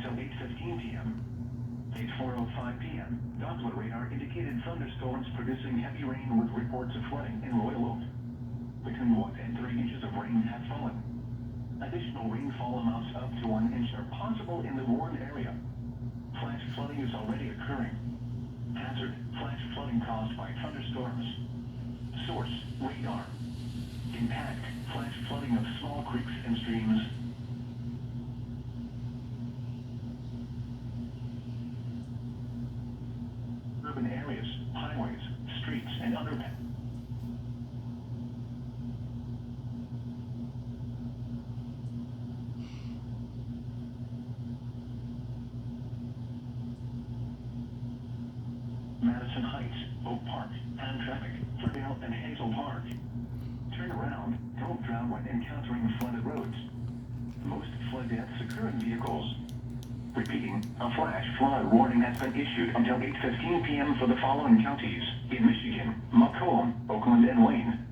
until 8:15 p.m. At 4:05 p.m., Doppler radar indicated thunderstorms producing heavy rain with reports of flooding in Royal Oak. Between 1 and 3 inches of rain have fallen. Additional rainfall amounts up to 1 inch are possible in the warned area. Flash flooding is already occurring. Hazard: flash flooding caused by thunderstorms. Source: radar. Impact: flash flooding of small creeks and streams. Urban areas, highways, streets, and underpass. Madison Heights, Oak Park, Hand Traffic, Ferndale, and Hazel Park. Turn around, don't drown when encountering flooded roads. Most flood deaths occur in vehicles. Repeating, a flash flood warning has been issued until 8:15 p.m. for the following counties: in Michigan, Macomb, Oakland, and Wayne.